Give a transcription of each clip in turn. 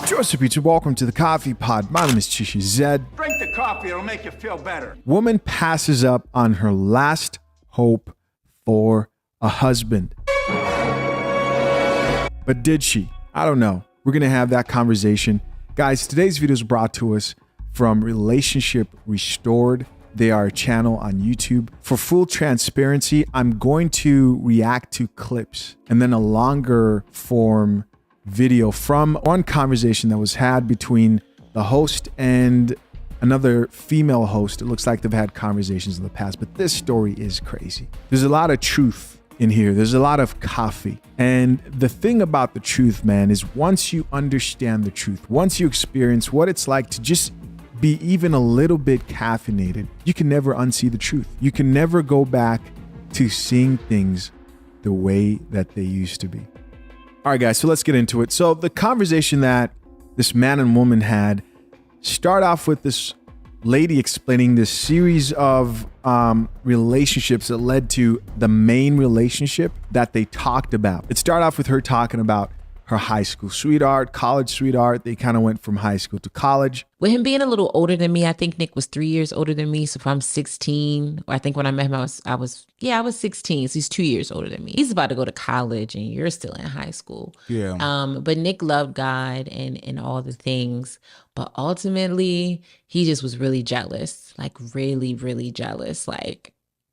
Joseph Pizza, welcome to the Coffee Pod. My name is Chishi Zed. Drink the coffee, it'll make you feel better. Woman passes up on her last hope for a husband. But did she? I don't know. We're going to have that conversation. Guys, today's video is brought to us from Relationship Restored. They are a channel on YouTube. For full transparency, I'm going to react to clips and then a longer form video from one conversation that was had between the host and another female host. It looks like they've had conversations in the past, but this story is crazy. There's a lot of truth in here. There's a lot of coffee. And the thing about the truth, man, is once you understand the truth, once you experience what it's like to just be even a little bit caffeinated, you can never unsee the truth. You can never go back to seeing things the way that they used to be. All right, guys, so let's get into it. So the conversation that this man and woman had start off with this lady explaining this series of relationships that led to the main relationship that they talked about. It started off with her talking about her high school sweetheart, college sweetheart. They kind of went from high school to college. With him being a little older than me, I think Nick was 3 years older than me. So if I'm 16, I think when I met him, I was 16. So he's 2 years older than me. He's about to go to college and you're still in high school. Yeah. But Nick loved God and all the things. But ultimately, he just was really jealous, like really, really jealous.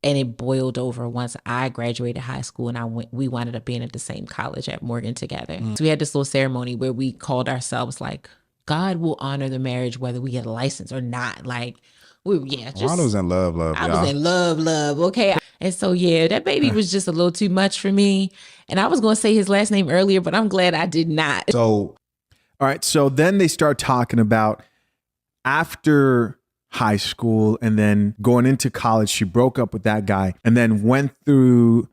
And it boiled over once I graduated high school and we wound up being at the same college at Morgan together. So we had this little ceremony where we called ourselves like, God will honor the marriage whether we get a license or not. Like, I was in love, I was in love, okay? And so, yeah, that baby was just a little too much for me. And I was going to say his last name earlier, but I'm glad I did not. So, all right, so then they start talking about after high school and then going into college, she broke up with that guy and then went through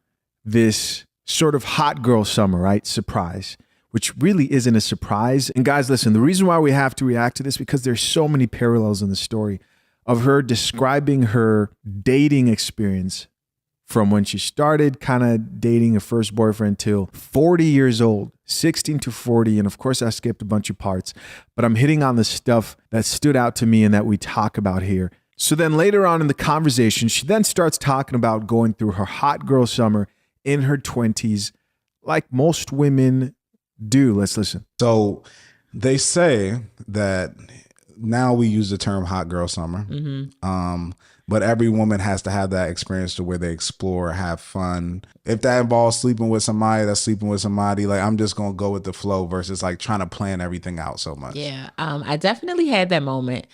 this sort of hot girl summer, right? Surprise, which really isn't a surprise. And guys, listen, the reason why we have to react to this because there's so many parallels in the story of her describing her dating experience from when she started kind of dating her first boyfriend till 40 years old, 16 to 40. And of course, I skipped a bunch of parts, but I'm hitting on the stuff that stood out to me and that we talk about here. So then later on in the conversation, she then starts talking about going through her hot girl summer in her 20s, like most women do. Let's listen. So they say that now we use the term hot girl summer. But every woman has to have that experience to where they explore, have fun. If that involves sleeping with somebody, that's sleeping with somebody. Like, I'm just going to go with the flow versus like trying to plan everything out so much. Yeah, I definitely had that moment.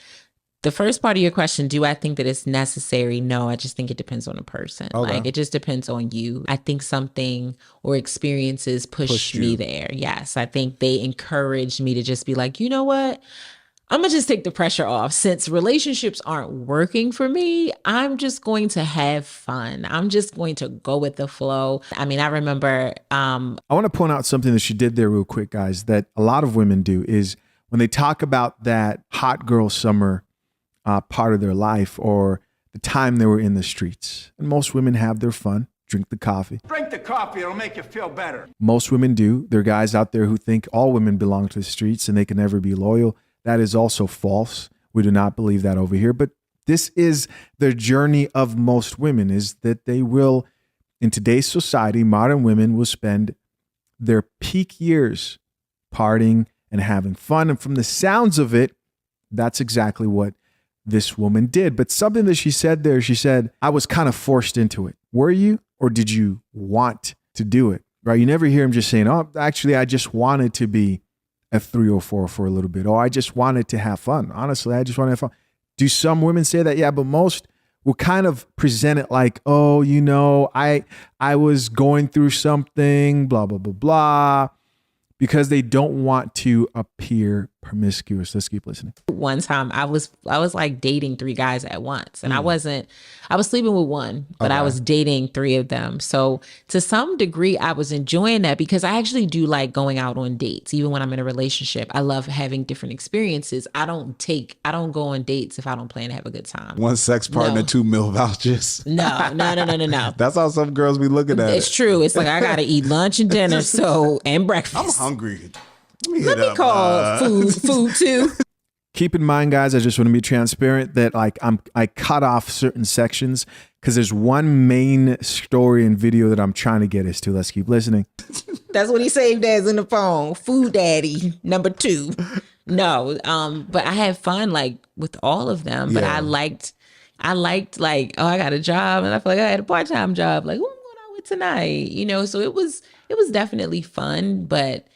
The first part of your question, do I think that it's necessary? No, I just think it depends on the person. Okay. Like, it just depends on you. I think something or experiences pushed me there. Yes, I think they encouraged me to just be like, you know what? I'm going to just take the pressure off. Since relationships aren't working for me, I'm just going to have fun. I'm just going to go with the flow. I mean, I remember... I want to point out something that she did there real quick, guys, that a lot of women do is when they talk about that hot girl summer part of their life or the time they were in the streets. And most women have their fun. Drink the coffee. Drink the coffee, it'll make you feel better. Most women do. There are guys out there who think all women belong to the streets and they can never be loyal. That is also false. We do not believe that over here. But this is the journey of most women, is that they will, in today's society, modern women will spend their peak years partying and having fun. And from the sounds of it, that's exactly what this woman did. But something that she said there, she said, I was kind of forced into it. Were you? Or did you want to do it? Right? You never hear him just saying, oh, actually, I just wanted to be a 304 for a little bit. Oh, I just wanted to have fun. Honestly, I just want to have fun. Do some women say that? Yeah, but most will kind of present it like, oh, you know, I was going through something, blah, blah, blah, blah, because they don't want to appear promiscuous. Let's keep listening. One time I was like dating 3 guys at once, and I was sleeping with one, but I was dating 3 of them. So to some degree I was enjoying that because I actually do like going out on dates. Even when I'm in a relationship, I love having different experiences. I don't go on dates if I don't plan to have a good time. 1 sex partner, 2 meal vouchers. No. That's how some girls be looking at it. It's true. It's like I got to eat lunch and dinner, and breakfast. I'm hungry. Let me call food too. Keep in mind, guys, I just want to be transparent that like I cut off certain sections because there's one main story and video that I'm trying to get us to. Let's keep listening. That's what he saved as in the phone. Food daddy number 2. No, but I had fun like with all of them. But I liked like, oh, I got a job and I feel like I had a part-time job. Like, who I'm going out with tonight? You know, so it was definitely fun, but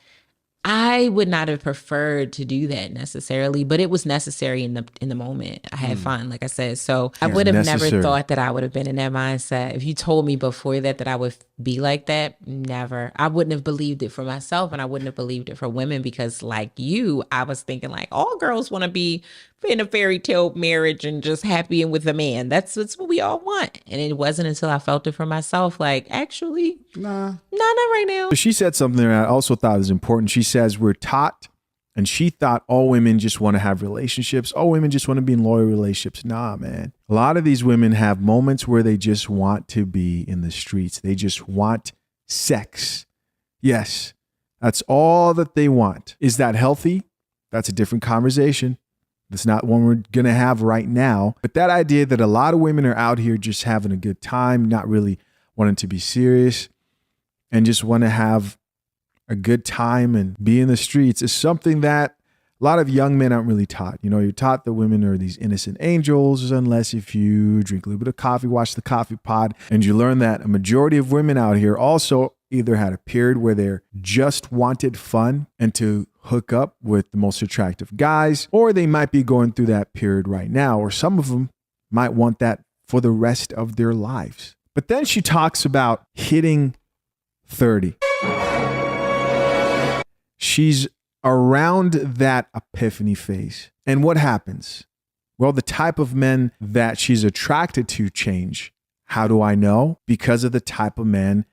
I would not have preferred to do that necessarily, but it was necessary in the moment. I had fun, like I said. So I would have never thought that I would have been in that mindset. If you told me before that I would be like that, never. I wouldn't have believed it for myself, and I wouldn't have believed it for women because, like you, I was thinking like all girls want to be in a fairy tale marriage and just happy and with a man. That's what we all want. And it wasn't until I felt it for myself, like, actually, not right now. So she said something that I also thought was important. She says we're taught, and she thought all women just want to have relationships. All women just want to be in loyal relationships. Nah, man. A lot of these women have moments where they just want to be in the streets. They just want sex. Yes, that's all that they want. Is that healthy? That's a different conversation. That's not one we're going to have right now. But that idea that a lot of women are out here just having a good time, not really wanting to be serious, and just want to have a good time and be in the streets is something that a lot of young men aren't really taught. You know, you're taught that women are these innocent angels, unless if you drink a little bit of coffee, watch the coffee pod, and you learn that a majority of women out here also either had a period where they're just wanted fun and to hook up with the most attractive guys, or they might be going through that period right now, or some of them might want that for the rest of their lives. But then she talks about hitting 30. She's around that epiphany phase. And what happens? Well, the type of men that she's attracted to change. How do I know? Because of the type of man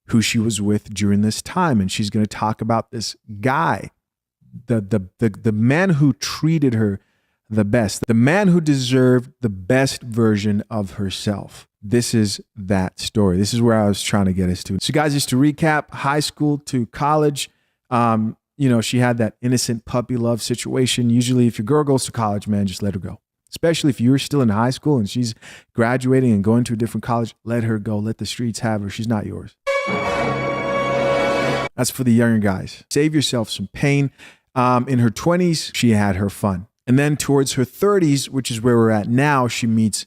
who she was with during this time. And she's going to talk about this guy, the man who treated her the best, the man who deserved the best version of herself. This is that story. This is where I was trying to get us to. So guys, just to recap, high school to college, she had that innocent puppy love situation. Usually if your girl goes to college, man, just let her go. Especially if you're still in high school and she's graduating and going to a different college, let her go. Let the streets have her. She's not yours. That's for the younger guys. Save yourself some pain. In her 20s, she had her fun. And then towards her 30s, which is where we're at now, she meets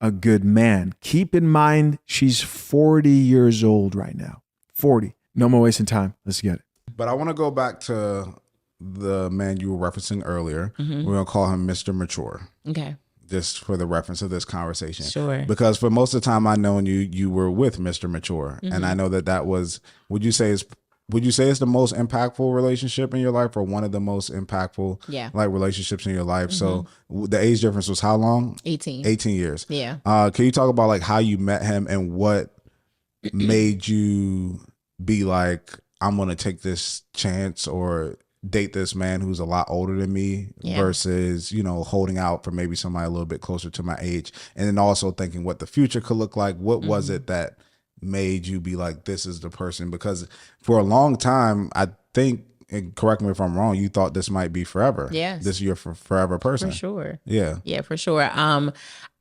a good man. Keep in mind, she's 40 years old right now. 40. No more wasting time. Let's get it. But I want to go back to the man you were referencing earlier. Mm-hmm. We're going to call him Mr. Mature. Okay. Just for the reference of this conversation. Sure. Because for most of the time I've known you were with Mr. Mature. Mm-hmm. And I know that was, would you say it's the most impactful relationship in your life, or one of the most impactful like relationships in your life? Mm-hmm. So the age difference was how long? 18 years. Yeah. Can you talk about like how you met him and what made you be like, I'm going to take this chance or date this man who's a lot older than me versus, holding out for maybe somebody a little bit closer to my age, and then also thinking what the future could look like. What was it that made you be like, this is the person? Because for a long time, I think, and correct me if I'm wrong, you thought this might be forever. Yes. This is your forever person. For sure. Yeah. Yeah, for sure.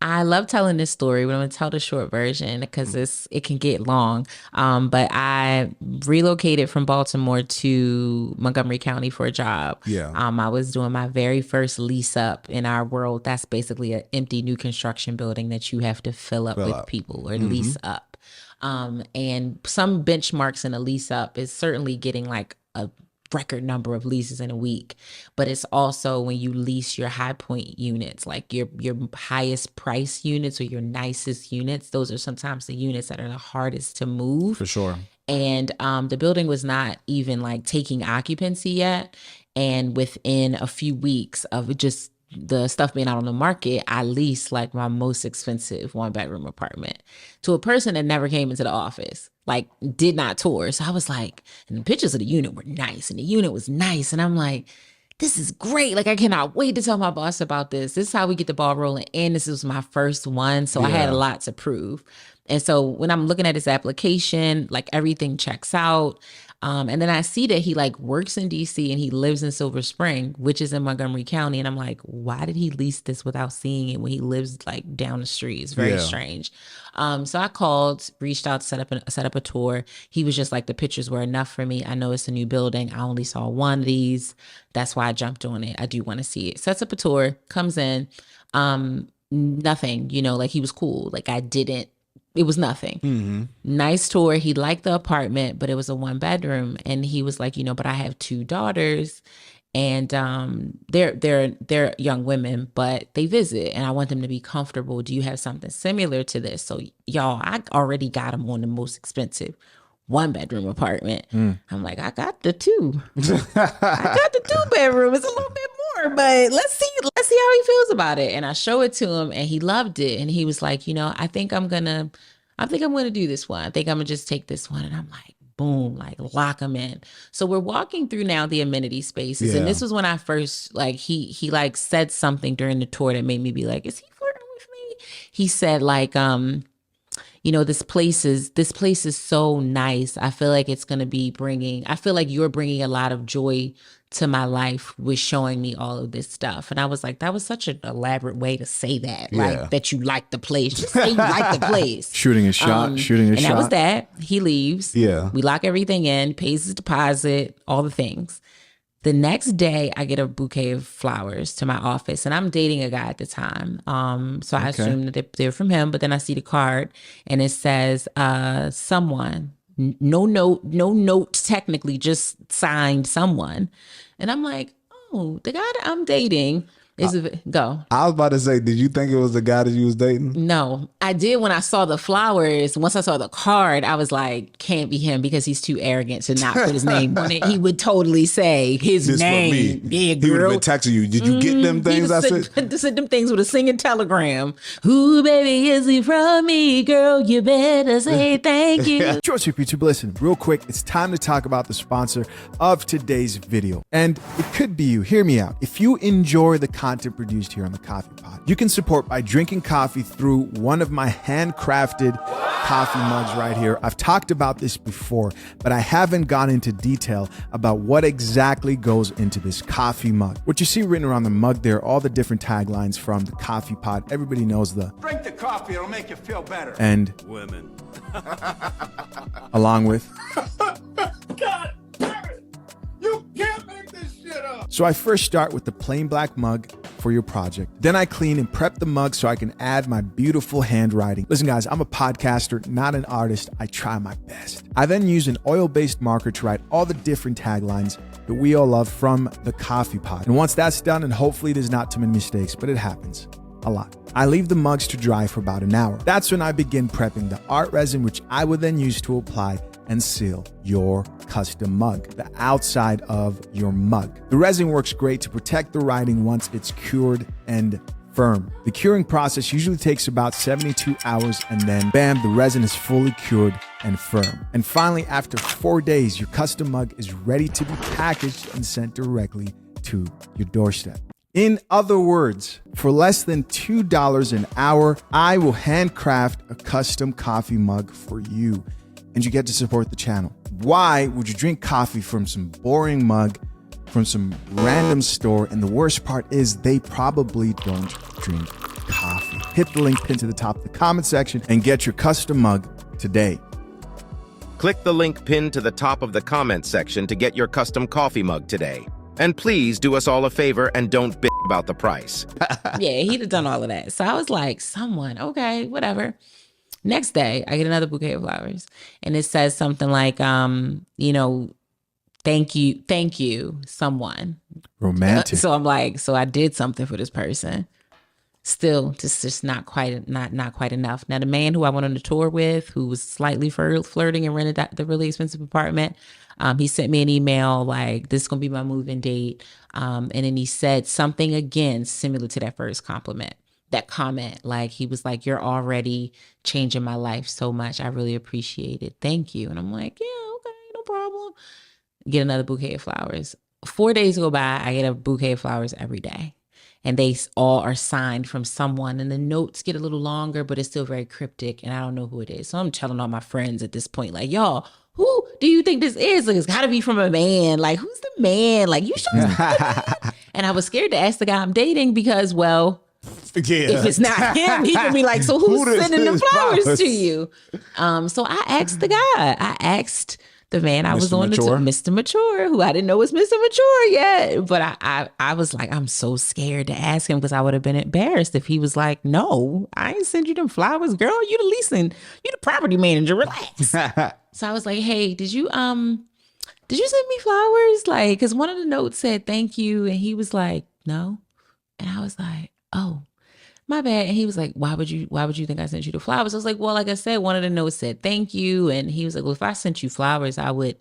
I love telling this story, but I'm going to tell the short version because it can get long. But I relocated from Baltimore to Montgomery County for a job. Yeah. I was doing my very first lease up. In our world, that's basically an empty new construction building that you have to fill up with people or lease up. And some benchmarks in a lease up is certainly getting like a record number of leases in a week, but it's also when you lease your high point units, like your highest price units or your nicest units. Those are sometimes the units that are the hardest to move. For sure. And the building was not even like taking occupancy yet. And within a few weeks of just the stuff being out on the market, I leased like my most expensive 1-bedroom apartment to a person that never came into the office, like did not tour. So I was like, and the pictures of the unit were nice and the unit was nice. And I'm like, this is great. Like, I cannot wait to tell my boss about this. This is how we get the ball rolling. And this was my first one. So I had a lot to prove. And so when I'm looking at his application, like everything checks out. And then I see that he like works in DC and he lives in Silver Spring, which is in Montgomery County. And I'm like, why did he lease this without seeing it when he lives like down the street? It's very strange. So I called, reached out to set up a tour. He was just like, the pictures were enough for me. I know it's a new building. I only saw one of these. That's why I jumped on it. I do want to see it. Sets up a tour, comes in, nothing, like he was cool. Like it was nothing. Nice tour. He liked the apartment, but it was a 1-bedroom. And he was like, but I have 2 daughters and they're young women, but they visit and I want them to be comfortable. Do you have something similar to this? So y'all, I already got him on the most expensive 1-bedroom apartment. I'm like, I got the 2. I got the 2-bedroom. It's a little bit more, but let's see how he feels about it. And I show it to him and he loved it. And he was like, I think I'm gonna do this one. I think I'm gonna just take this one. And I'm like, boom, like lock him in. So we're walking through now the amenity spaces. And this was when I first, like, he like said something during the tour that made me be like, is he flirting with me? He said like, this place is so nice. I feel like it's going to be I feel like you're bringing a lot of joy to my life with showing me all of this stuff. And I was like, that was such an elaborate way to say that, like that you like the place. Just say you like the place. Shooting a shot. And that was that. He leaves. Yeah. We lock everything in, pays his deposit, all the things. The next day, I get a bouquet of flowers to my office, and I'm dating a guy at the time. So I assumed that they're from him, but then I see the card, and it says, someone, no note technically, just signed someone. And I'm like, oh, the guy that I'm dating go. I was about to say, did you think it was the guy that you was dating? No, I did when I saw the flowers. Once I saw the card, I was like, can't be him because he's too arrogant to not put his name on it. He would totally say his name. Yeah, girl. He would have been texting you. Did you get them things? Sent them things with a singing telegram. Who, baby, is he from me? Girl, you better say thank you. George YouTube, listen, real quick. It's time to talk about the sponsor of today's video. And it could be you. Hear me out. If you enjoy the content produced here on the Coffee Pod, you can support by drinking coffee through one of my handcrafted coffee mugs right here. I've talked about this before, but I haven't gone into detail about what exactly goes into this coffee mug. What you see written around the mug there, all the different taglines from the Coffee Pod. Everybody knows the drink the coffee, it'll make you feel better. And women. Along with God damn it! You can't make this shit up! So I first start with the plain black mug for your project. Then I clean and prep the mug so I can add my beautiful handwriting. Listen guys, I'm a podcaster, not an artist. I try my best. I then use an oil-based marker to write all the different taglines that we all love from the Coffee Pod. And once that's done, and hopefully there's not too many mistakes, but it happens a lot, I leave the mugs to dry for about an hour. That's when I begin prepping the art resin, which I would then use to apply and seal your custom mug, the outside of your mug. The resin works great to protect the writing once it's cured and firm. The curing process usually takes about 72 hours, and then bam, the resin is fully cured and firm. And finally, after 4 days, your custom mug is ready to be packaged and sent directly to your doorstep. In other words, for less than $2 an hour, I will handcraft a custom coffee mug for you, and you get to support the channel. Why would you drink coffee from some boring mug from some random store? And the worst part is they probably don't drink coffee. Hit the link pinned to the top of the comment section and get your custom mug today. Click the link pinned to the top of the comment section to get your custom coffee mug today. And please do us all a favor and don't bitch about the price. Yeah, he'd have done all of that. So I was like, someone, okay, whatever. Next day, I get another bouquet of flowers. And it says something like, thank you, someone. Romantic. So I'm like, so I did something for this person. Still, just not quite enough. Now, the man who I went on the tour with, who was slightly flirting and rented the really expensive apartment, he sent me an email like, this is going to be my move-in date. And then he said something again similar to that first comment. Like, he was like, you're already changing my life so much. I really appreciate it. Thank you. And I'm like, yeah, okay, no problem. Get another bouquet of flowers. 4 days go by, I get a bouquet of flowers every day. and they all are signed from someone, and the notes get a little longer, but it's still very cryptic, and I don't know who it is. So I'm telling all my friends at this point, like, y'all, who do you think this is? Like, it's got to be from a man. Like, who's the man? Like, you sure it's not the man? And I was scared to ask the guy I'm dating because, well, if it's not him, he can be like, so who's sending the flowers to you? So I asked the guy. I asked the man I was on Mr. Mature, who I didn't know was Mr. Mature yet. But I was like, I'm so scared to ask him because I would have been embarrassed if he was like, no, I ain't send you them flowers, girl. You the leasing, you the property manager. Relax. So I was like, hey, did you send me flowers? Like, because one of the notes said thank you, and he was like, no. And I was like, oh, my bad. And he was like, why would you think I sent you the flowers? I was like, well, like I said, one of the notes said thank you. And he was like, well, if I sent you flowers, I would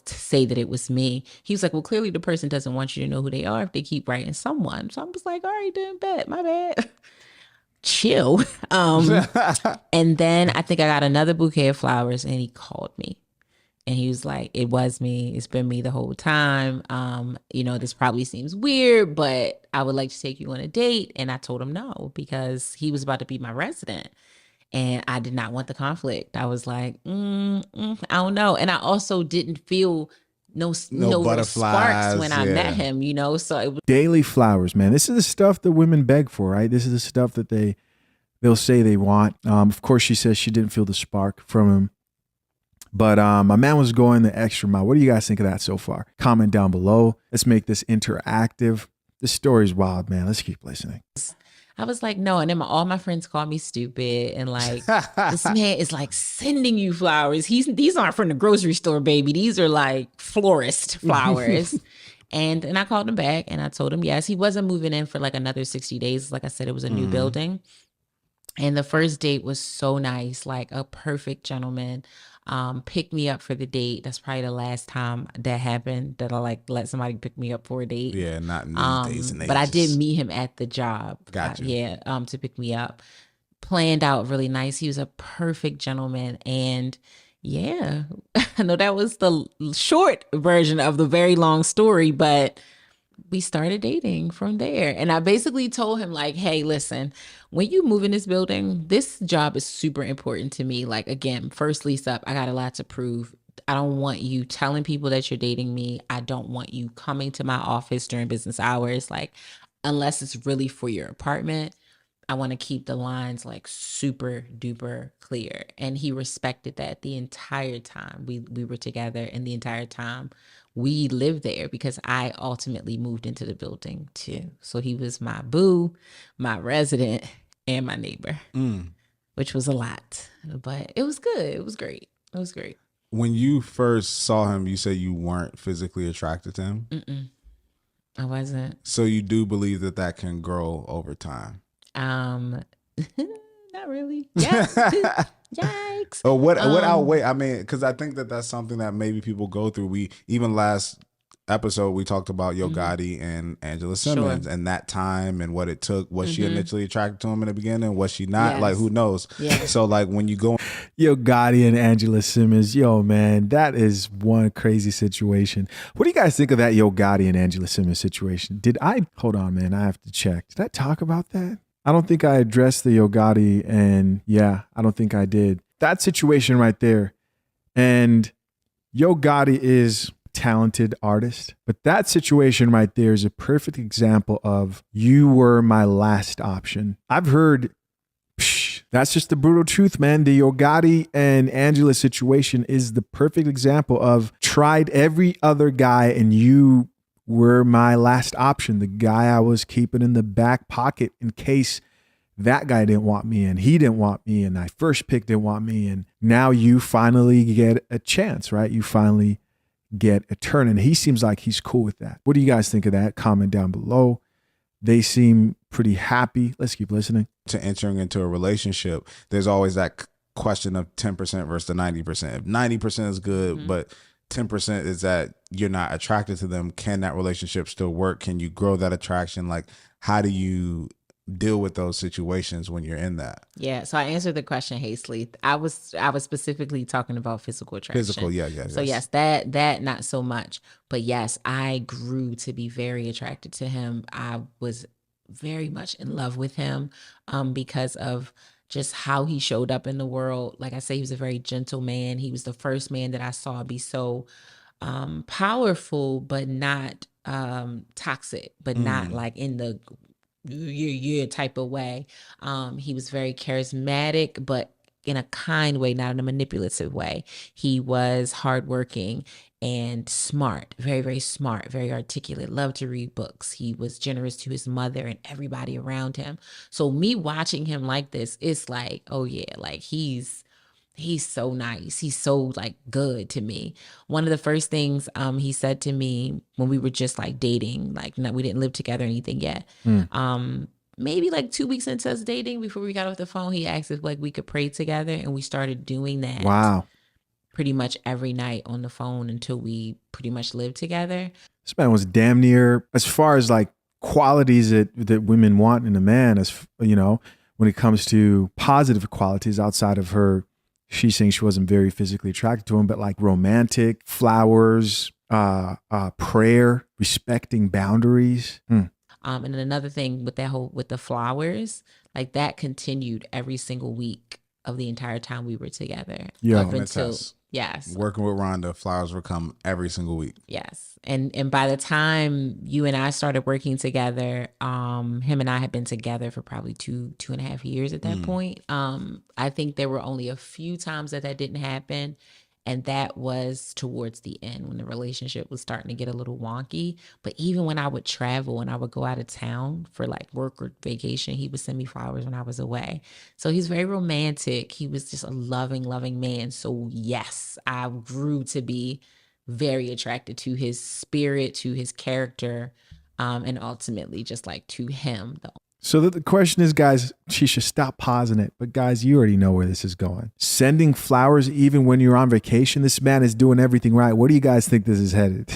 say that it was me. He was like, well, clearly the person doesn't want you to know who they are if they keep writing someone. So I was like, all right, then bet, my bad. Chill. And then I think I got another bouquet of flowers, and he called me. And he was like, it was me. It's been me the whole time. This probably seems weird, but I would like to take you on a date. And I told him no, because he was about to be my resident. And I did not want the conflict. I was like, I don't know. And I also didn't feel no real sparks when I met him, So it was daily flowers, man. This is the stuff that women beg for, right? This is the stuff that they'll say they want. Of course, she says she didn't feel the spark from him. But my man was going the extra mile. What do you guys think of that so far? Comment down below. Let's make this interactive. This story's wild, man. Let's keep listening. I was like, no. And then all my friends called me stupid. And like, this man is like sending you flowers. These aren't from the grocery store, baby. These are like florist flowers. And I called him back and I told him, yes, he wasn't moving in for like another 60 days. Like I said, it was a new building. And the first date was so nice, like a perfect gentleman. Picked me up for the date. That's probably the last time that happened, that I like let somebody pick me up for a date. Yeah, not in these days and ages. But I did meet him at the job. Gotcha. To pick me up. Planned out really nice. He was a perfect gentleman. And yeah, I know that was the short version of the very long story, but we started dating from there. And I basically told him like, hey, listen, when you move in this building, this job is super important to me. Like, again, first lease up, I got a lot to prove. I don't want you telling people that you're dating me. I don't want you coming to my office during business hours. Like, unless it's really for your apartment, I want to keep the lines like super duper clear. And he respected that the entire time we were together, and the entire time we lived there, because I ultimately moved into the building too. So he was my boo, my resident, and my neighbor, which was a lot, but it was good. It was great. It was great. When you first saw him, you said you weren't physically attracted to him? I wasn't. So you do believe that can grow over time? Not really. Yeah. Yikes. Oh, what outweigh? I mean, because I think that's something that maybe people go through. We even last episode we talked about Yo Gotti and Angela Simmons and that time and what it took. Was she initially attracted to him in the beginning? Was she not? Yes. Like, who knows? Yeah. So like when you go, Yo Gotti and Angela Simmons, yo man, that is one crazy situation. What do you guys think of that Yo Gotti and Angela Simmons situation? Hold on, man, I have to check. Did I talk about that? I don't think I addressed the Yo Gotti, and I don't think I did. That situation right there. And Yo Gotti is a talented artist, but that situation right there is a perfect example of you were my last option. I've heard, that's just the brutal truth, man. The Yo Gotti and Angela situation is the perfect example of tried every other guy and you were my last option, the guy I was keeping in the back pocket in case that guy didn't want me and he didn't want me and I first pick didn't want me, and now you finally get a chance, right? You finally get a turn, and he seems like he's cool with that. What do you guys think of that? Comment down below. They seem pretty happy. Let's keep listening. To entering into a relationship, there's always that question of 10% versus the 90%. If 90% is good, but 10% is that you're not attracted to them, can that relationship still work? Can you grow that attraction? Like, how do you deal with those situations when you're in that. Yeah, so I answered the question hastily. I was specifically talking about physical attraction. Physical, yeah. So yes, that not so much. But yes, I grew to be very attracted to him. I was very much in love with him because of just how he showed up in the world. Like I say, he was a very gentle man. He was the first man that I saw be so powerful, but not toxic, but not like in the yeah type of way. He was very charismatic, but in a kind way, not in a manipulative way. He was hardworking and smart, very, very smart, very articulate, loved to read books. He was generous to his mother and everybody around him. So me watching him like this, it's like, oh yeah, like he's so nice. He's so like good to me. One of the first things he said to me when we were just like dating, like we didn't live together or anything yet. Maybe like 2 weeks into us dating, before we got off the phone, he asked if like we could pray together, and we started doing that. Wow. Pretty much every night on the phone until we pretty much lived together. This man was damn near, as far as like qualities that women want in a man, as you know, when it comes to positive qualities outside of her. She's saying she wasn't very physically attracted to him, but like romantic, flowers, prayer, respecting boundaries. And then another thing with with the flowers, like that continued every single week of the entire time we were together. Yeah. Up until, yes. Working with Rhonda, flowers would come every single week. Yes. And by the time you and I started working together, him and I had been together for probably 2.5 years at that point. I think there were only a few times that didn't happen. And that was towards the end when the relationship was starting to get a little wonky. But even when I would travel and I would go out of town for like work or vacation, he would send me flowers when I was away. So he's very romantic. He was just a loving, loving man. So yes, I grew to be very attracted to his spirit, to his character, and ultimately just like to him. So the question is, guys, she should stop pausing it. But guys, you already know where this is going. Sending flowers even when you're on vacation. This man is doing everything right. Where do you guys think this is headed?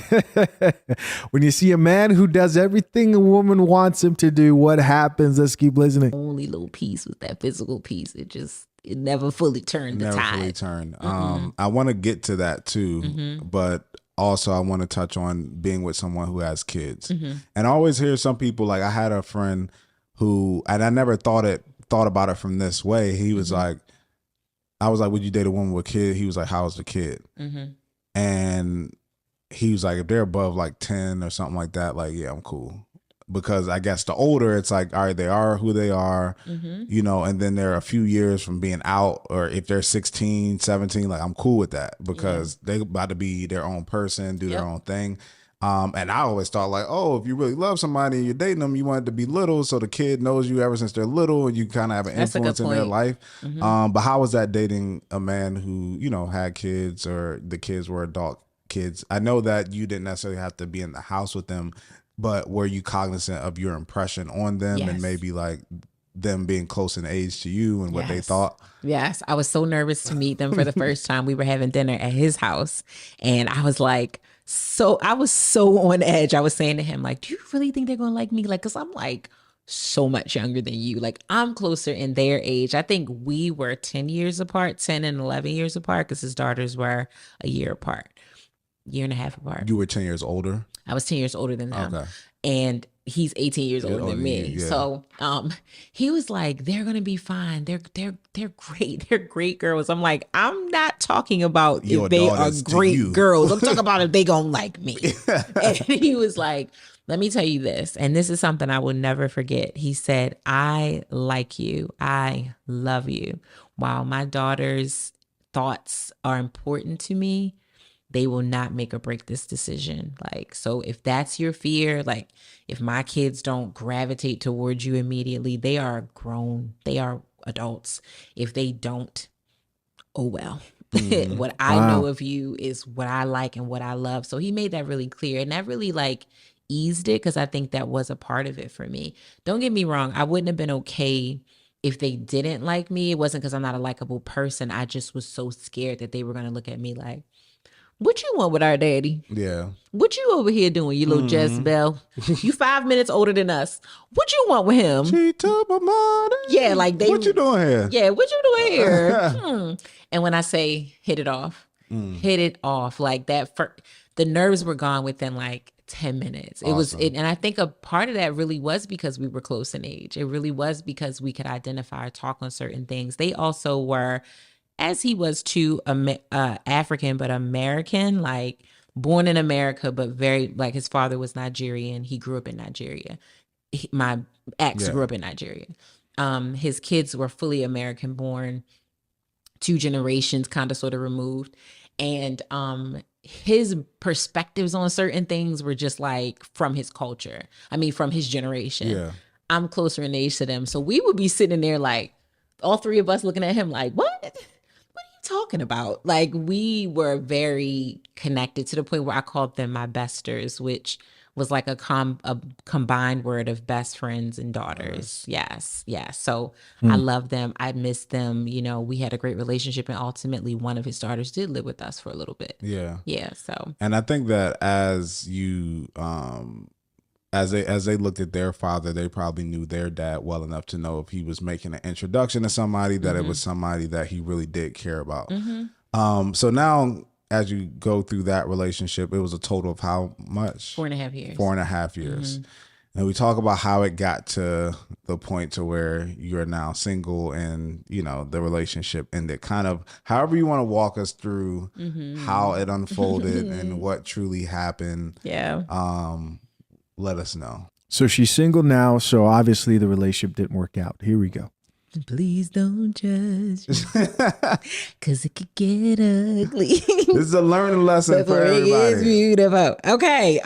When you see a man who does everything a woman wants him to do, what happens? Let's keep listening. Only little piece was that physical piece. It never fully turned the tide. Never fully turned. I want to get to that too, but also I want to touch on being with someone who has kids. And I always hear some people, like I had a friend who, and I never thought about it from this way. He was like, I was like, would you date a woman with a kid? He was like, how's the kid? And he was like, if they're above like 10 or something like that, like, yeah, I'm cool. Because I guess the older, it's like, all right, they are who they are, you know, and then they're a few years from being out, or if they're 16, 17, like I'm cool with that because they about to be their own person, do their own thing. And I always thought like, oh, if you really love somebody and you're dating them, you want it to be little. So the kid knows you ever since they're little and you kind of have an influence in their life. But how was that dating a man who, you know, had kids or the kids were adult kids? I know that you didn't necessarily have to be in the house with them, but were you cognizant of your impression on them and maybe like them being close in age to you and what they thought? Yes. I was so nervous to meet them for the first time. We were having dinner at his house and I was like, I was so on edge. I was saying to him, like, do you really think they're going to like me? Like, cause I'm like so much younger than you. Like I'm closer in their age. I think we were 10 years apart, 10 and 11 years apart. Cause his daughters were a year apart, year and a half apart. You were 10 years older? I was 10 years older than them. Okay. And he's 18 years older than me. Yeah. So he was like, they're going to be fine. They're great. They're great girls. I'm like, I'm not talking about Your if they are daughters to great you. girls. I'm talking about if they going to like me. And he was like, let me tell you this. And this is something I will never forget. He said, I like you. I love you. While my daughter's thoughts are important to me, they will not make or break this decision. Like, so if that's your fear, like if my kids don't gravitate towards you immediately, they are grown, they are adults. If they don't, oh well. What I know of you is what I like and what I love. So he made that really clear, and that really like eased it, because I think that was a part of it for me. Don't get me wrong, I wouldn't have been okay if they didn't like me. It wasn't because I'm not a likable person. I just was so scared that they were going to look at me like, What you want with our daddy? Yeah. What you over here doing, you little Jezebel? You 5 minutes older than us. What you want with him? She took my money. Yeah, like they. What you doing here? Yeah, what you doing here? And when I say hit it off, hit it off like that. The nerves were gone within like 10 minutes. It was, and I think a part of that really was because we were close in age. It really was because we could identify or talk on certain things. They also were, as he was too, African but American, like born in America, but very like his father was Nigerian. He grew up in Nigeria. My ex grew up in Nigeria. His kids were fully American born, 2 generations kind of sort of removed. And his perspectives on certain things were just like from his culture. I mean, from his generation. Yeah. I'm closer in age to them. So we would be sitting there like, all 3 of us looking at him like, what are you talking about? Like, we were very connected to the point where I called them my besters, which was like a combined word of best friends and daughters. Nice. Yes. So I love them. I miss them. You know, we had a great relationship, and ultimately one of his daughters did live with us for a little bit. Yeah. Yeah. So, and I think that as you, as they looked at their father, they probably knew their dad well enough to know if he was making an introduction to somebody, that it was somebody that he really did care about. So now, as you go through that relationship, it was a total of how much? 4.5 years. 4.5 years. And we talk about how it got to the point to where you're now single and, you know, the relationship ended. Kind of however you want to walk us through how it unfolded and what truly happened. Yeah. Let us know. So she's single now, so obviously the relationship didn't work out. Here we go. Please don't judge, because it could get ugly. This is a learning lesson for everybody. It's beautiful. Okay.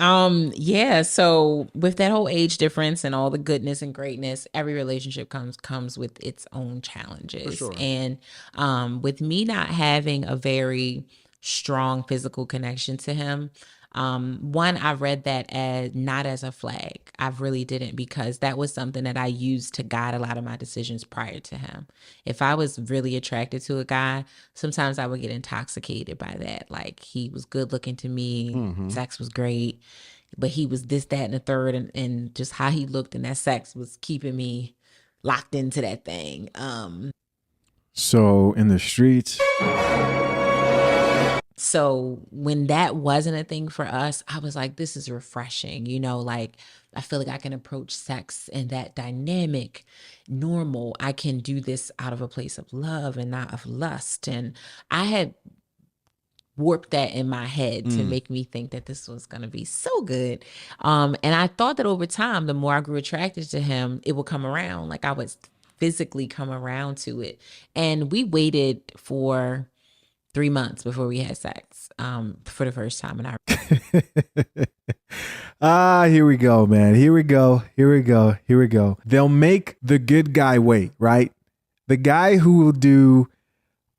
Yeah. So with that whole age difference and all the goodness and greatness, every relationship comes with its own challenges. For sure. And with me not having a very strong physical connection to him, one, I read that as not as a flag. I really didn't, because that was something that I used to guide a lot of my decisions prior to him. If I was really attracted to a guy, sometimes I would get intoxicated by that. Like, he was good looking to me, sex was great, but he was this, that, and the third, and just how he looked and that sex was keeping me locked into that thing. So in the streets. So when that wasn't a thing for us, I was like, this is refreshing. You know, like, I feel like I can approach sex in that dynamic, normal. I can do this out of a place of love and not of lust. And I had warped that in my head to make me think that this was going to be so good. And I thought that over time, the more I grew attracted to him, it would come around. Like, I would physically come around to it. And we waited for 3 months before we had sex for the first time in our Here we go, man. Here we go. They'll make the good guy wait, right? The guy who will do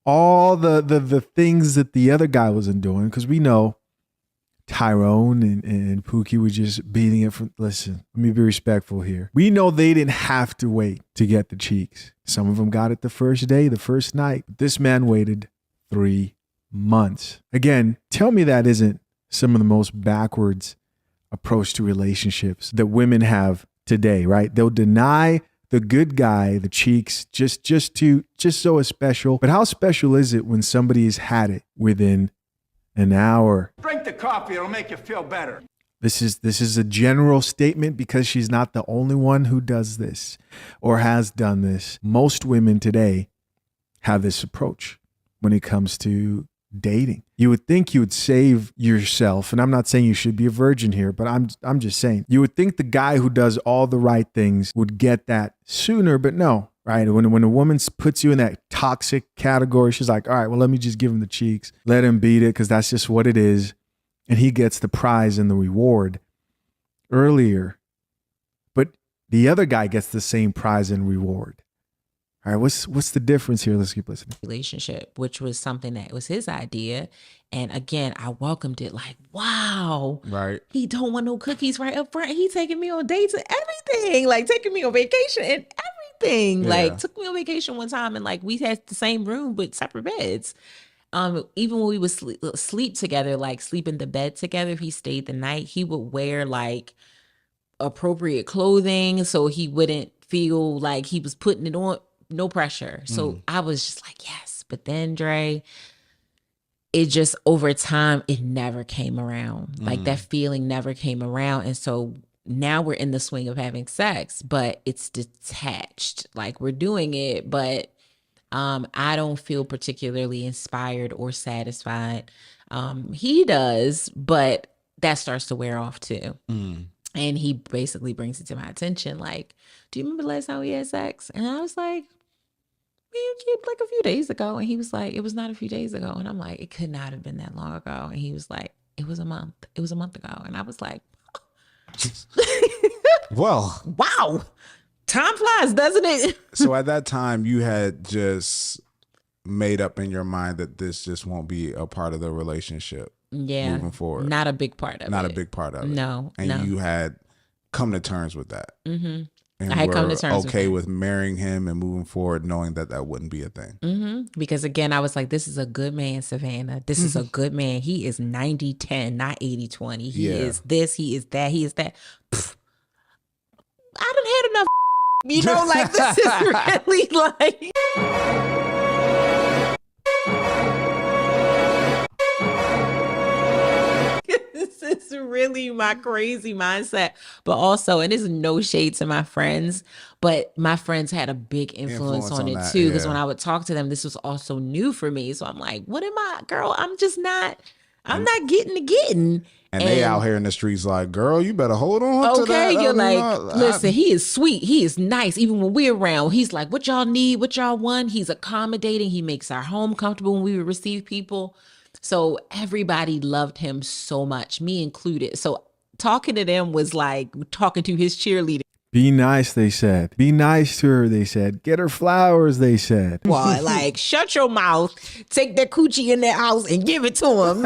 all the things that the other guy wasn't doing, because we know Tyrone and Pookie were just beating it from, listen, let me be respectful here. We know they didn't have to wait to get the cheeks. Some of them got it the first day, the first night. This man waited 3 months. Again, tell me that isn't some of the most backwards approach to relationships that women have today, right? They'll deny the good guy the cheeks just so it's special. But how special is it when somebody has had it within an hour? Drink the coffee, it'll make you feel better. This is a general statement because she's not the only one who does this or has done this. Most women today have this approach when it comes to dating. You would think you would save yourself, and I'm not saying you should be a virgin here, but I'm just saying you would think the guy who does all the right things would get that sooner, but no, right? When a woman puts you in that toxic category, she's like, all right, well, let me just give him the cheeks, let him beat it, because that's just what it is, and he gets the prize and the reward earlier, but the other guy gets the same prize and reward. All right, what's the difference here? Let's keep listening. Relationship, which was something that was his idea. And again, I welcomed it like, wow. Right. He don't want no cookies right up front. He taking me on dates and everything. Like, taking me on vacation and everything. Yeah. Like, took me on vacation one time and like we had the same room but separate beds. even when we would sleep together, like sleep in the bed together, if he stayed the night, he would wear like appropriate clothing so he wouldn't feel like he was putting it on, no pressure. So I was just like, yes. But then Dre, it just over time, it never came around. Like that feeling never came around. And so now we're in the swing of having sex, but it's detached. Like we're doing it, but I don't feel particularly inspired or satisfied. He does, but that starts to wear off too. And he basically brings it to my attention. Like, do you remember the last time we had sex? And I was like, like a few days ago. And he was like, it was not a few days ago. And I'm like, it could not have been that long ago. And he was like, it was a month. It was a month ago. And I was like, well, wow, time flies, doesn't it? So at that time, you had just made up in your mind that this just won't be a part of the relationship. Yeah. Moving forward. Not a big part of it. Not a big part of it. No. And you had come to terms with that. Mm-hmm. And I had come to terms okay with marrying him and moving forward, knowing that that wouldn't be a thing. Mm-hmm. Because again, I was like, this is a good man, Savannah. This is a good man. He is 90-10, not 80-20. He is this, he is that, he is that. Pfft. I done had enough, you know, like this is really like... This is really my crazy mindset. But also, and there's no shade to my friends, but my friends had a big influence on it too. Because when I would talk to them, this was also new for me. So I'm like, what am I, girl? I'm not getting. And they out here in the streets like, girl, you better hold on to that. Okay, you're like, listen, he is sweet. He is nice. Even when we're around, he's like, what y'all need, what y'all want. He's accommodating. He makes our home comfortable when we would receive people. So everybody loved him so much, me included. So talking to them was like talking to his cheerleader. Be nice, they said. Be nice to her, they said. Get her flowers, they said. Well, like, shut your mouth, take that coochie in that house and give it to him.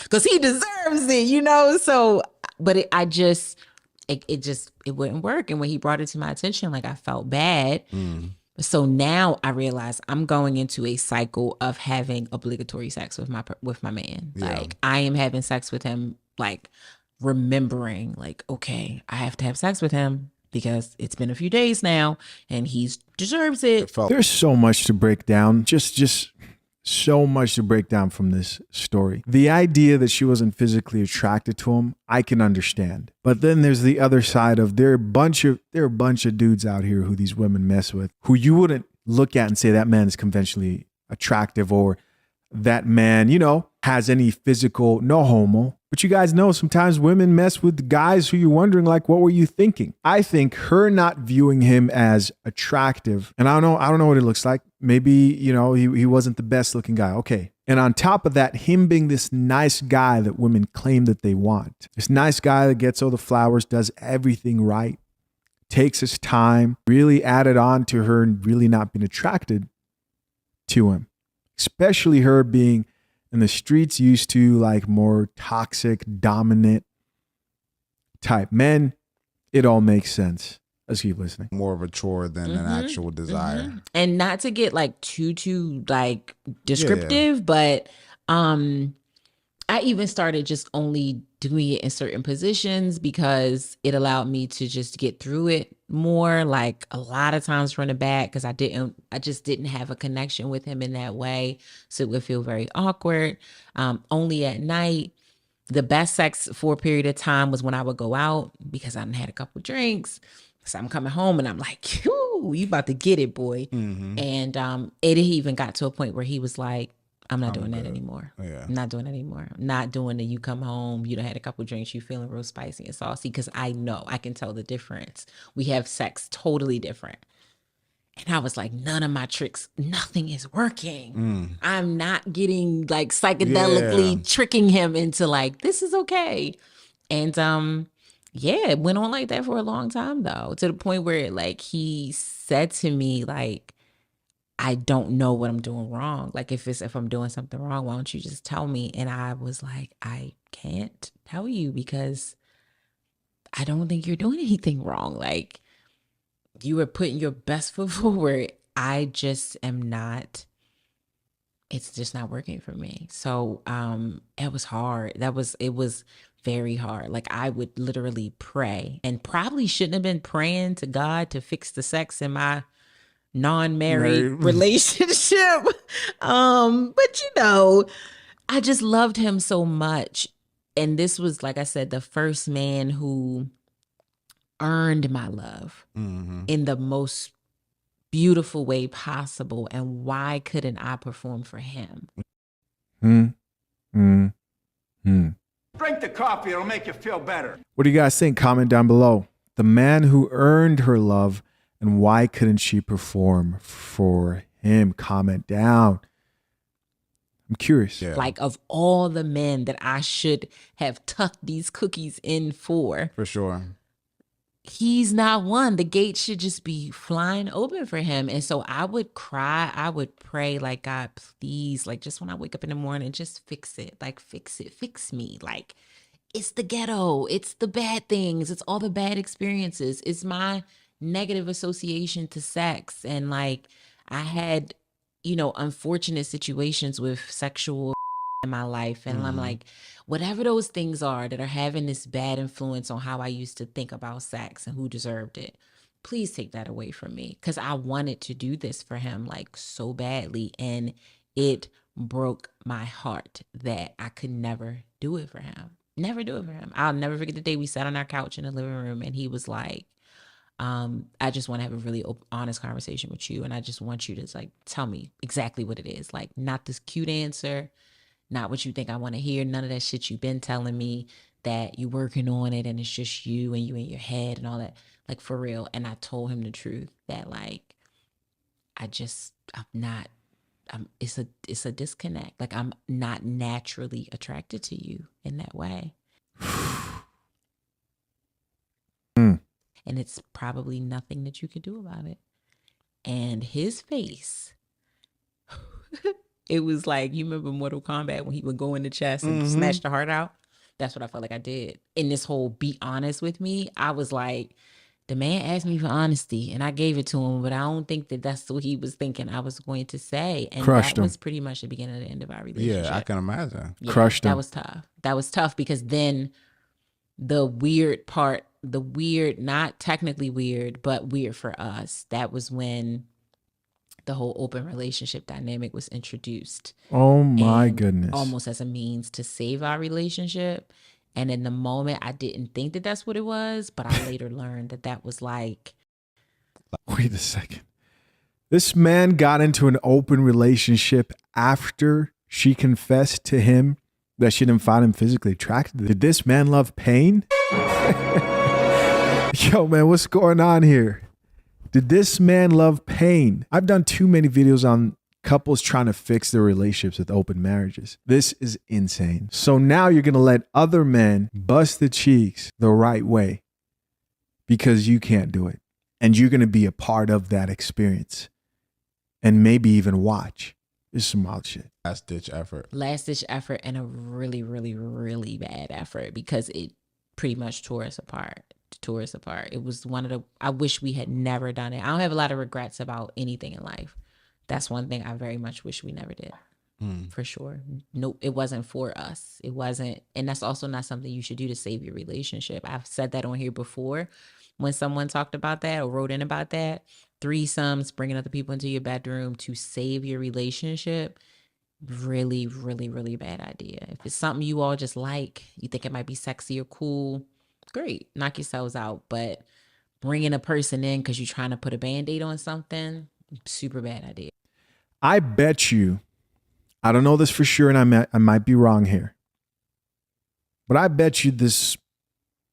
Because he deserves it, you know? So, but it wouldn't work. And when he brought it to my attention, like, I felt bad. So now I realize I'm going into a cycle of having obligatory sex with my man. Yeah. Like, I am having sex with him, like, remembering like, okay, I have to have sex with him because it's been a few days now and he deserves it. There's so much to break down, just so much to break down from this story. The idea that she wasn't physically attracted to him, I can understand. But then there's the other side of there are a bunch of dudes out here who these women mess with, who you wouldn't look at and say that man is conventionally attractive or that man, you know, has any physical, no homo. But you guys know sometimes women mess with guys who you're wondering, like, what were you thinking? I think her not viewing him as attractive, and I don't know what it looks like. Maybe, you know, he wasn't the best looking guy. Okay. And on top of that, him being this nice guy that women claim that they want. This nice guy that gets all the flowers, does everything right, takes his time, really added on to her and really not being attracted to him. Especially her being in the streets used to like more toxic, dominant type men. It all makes sense. Let's keep listening. More of a chore than an actual desire. And not to get like too like descriptive, but I even started just only doing it in certain positions because it allowed me to just get through it more. Like a lot of times from the back, because I just didn't have a connection with him in that way. So it would feel very awkward. Only at night. The best sex for a period of time was when I would go out because I had a couple drinks. So I'm coming home and I'm like, "Ooh, you about to get it, boy." And it even got to a point where he was like, I'm not doing that anymore. Yeah. I'm not doing that anymore. I'm not doing that. You come home, you done had a couple drinks, you feeling real spicy and saucy, because I know, I can tell the difference. We have sex totally different. And I was like, none of my tricks, nothing is working. I'm not getting like psychedelically tricking him into like, this is okay. And it went on like that for a long time though, to the point where like he said to me like, I don't know what I'm doing wrong. Like if I'm doing something wrong, why don't you just tell me? And I was like, I can't tell you because I don't think you're doing anything wrong. Like you were putting your best foot forward. I just am not it's just not working for me. So it was hard. It was very hard. Like I would literally pray, and probably shouldn't have been praying to God to fix the sex in my non-married relationship. But I just loved him so much. And this was, like I said, the first man who earned my love in the most beautiful way possible. And why couldn't I perform for him? Drink the coffee, it'll make you feel better. What do you guys think? Comment down below. The man who earned her love, and why couldn't she perform for him? Comment down. I'm curious. Yeah. Like, of all the men that I should have tucked these cookies in for sure. He's not one. The gate should just be flying open for him. And so I would cry. I would pray, like, God, please, like, just when I wake up in the morning, just fix it. Like, fix it. Fix me. Like, it's the ghetto. It's the bad things. It's all the bad experiences. It's my negative association to sex. And, like, I had, unfortunate situations with sexual in my life. And I'm like, whatever those things are that are having this bad influence on how I used to think about sex and who deserved it, please take that away from me. Because I wanted to do this for him, like, so badly. And it broke my heart that I could never do it for him. Never do it for him. I'll never forget the day we sat on our couch in the living room and he was like, I just want to have a really honest conversation with you. And I just want you to, like, tell me exactly what it is. Like, not this cute answer, not what you think I want to hear. None of that shit you've been telling me that you're working on it and it's just you and you in your head and all that. Like, for real. And I told him the truth that, like, it's a disconnect. Like, I'm not naturally attracted to you in that way. And it's probably nothing that you could do about it. And his face, it was like, you remember Mortal Kombat when he would go in the chest and snatch the heart out? That's what I felt like I did. In this whole be honest with me, I was like, the man asked me for honesty and I gave it to him, but I don't think that that's what he was thinking I was going to say. And Crushed that him. was pretty much the beginning of the end of our relationship. Yeah, I can imagine. Yeah, Crushed him. That was tough. That was tough because then the weird part, not technically weird, but weird for us, that was when the whole open relationship dynamic was introduced. Oh my And goodness. almost as a means to save our relationship. And in the moment, I didn't think that that's what it was, but I later learned that that was like... Wait a second. This man got into an open relationship after she confessed to him that she didn't find him physically attractive. Did this man love pain? Yo, man, what's going on here? Did this man love pain? I've done too many videos on couples trying to fix their relationships with open marriages. This is insane. So now you're going to let other men bust the cheeks the right way because you can't do it. And you're going to be a part of that experience and maybe even watch. This is some wild shit. Last ditch effort. And a really, really, really bad effort because it pretty much tore us apart. It was I wish we had never done it. I don't have a lot of regrets about anything in life. That's one thing I very much wish we never did. For sure. Nope, it wasn't for us. It wasn't. And that's also not something you should do to save your relationship. I've said that on here before when someone talked about that or wrote in about that. Threesomes, bringing other people into your bedroom to save your relationship. Really, really, really bad idea. If it's something you all just like, you think it might be sexy or cool, great, knock yourselves out. But bringing a person in because you're trying to put a Band-Aid on something, super bad idea. I bet you, I don't know this for sure, and I might be wrong here, but I bet you this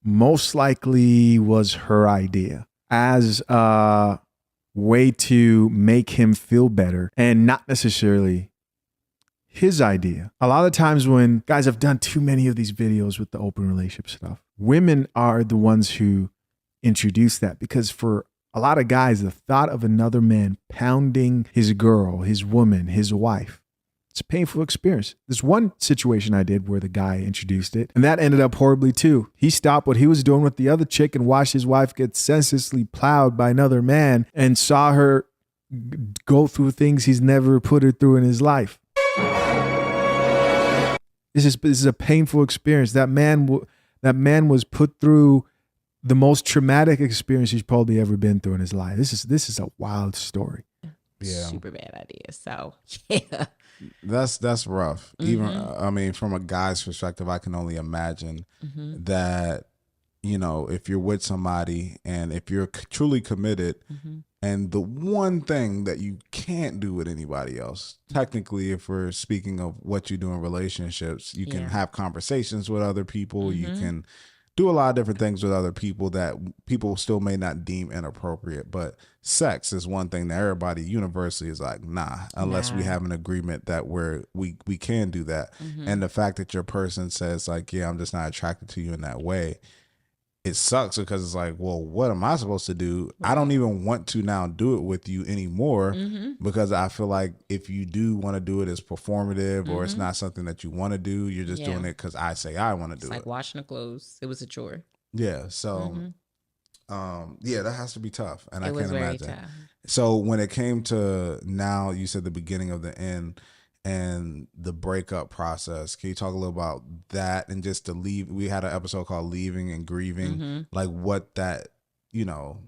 most likely was her idea as a way to make him feel better and not necessarily his idea. A lot of times when guys have done too many of these videos with the open relationship stuff, women are the ones who introduce that because for a lot of guys, the thought of another man pounding his girl, his woman, his wife, it's a painful experience. There's one situation I did where the guy introduced it and that ended up horribly too. He stopped what he was doing with the other chick and watched his wife get senselessly plowed by another man and saw her go through things he's never put her through in his life. This is a painful experience. That man was put through the most traumatic experience he's probably ever been through in his life. This is a wild story. Yeah. Super bad idea. So yeah. That's rough. Even I mean, from a guy's perspective, I can only imagine that, you know, if you're with somebody and if you're truly committed, and the one thing that you can't do with anybody else, technically, if we're speaking of what you do in relationships, you can have conversations with other people, you can do a lot of different things with other people that people still may not deem inappropriate, but sex is one thing that everybody universally is like, nah, unless we have an agreement that we can do that. And the fact that your person says like, yeah, I'm just not attracted to you in that way, it sucks because it's like, well, what am I supposed to do? Right. I don't even want to now do it with you anymore because I feel like if you do want to do it as performative or it's not something that you want to do, you're just doing it because I say I want to do it. It's like washing the clothes. It was a chore. Yeah. So, yeah, that has to be tough. And I can't imagine. Tough. So when it came to now, you said the beginning of the end and the breakup process. Can you talk a little about that and just to leave? We had an episode called Leaving and Grieving, like what that, you know,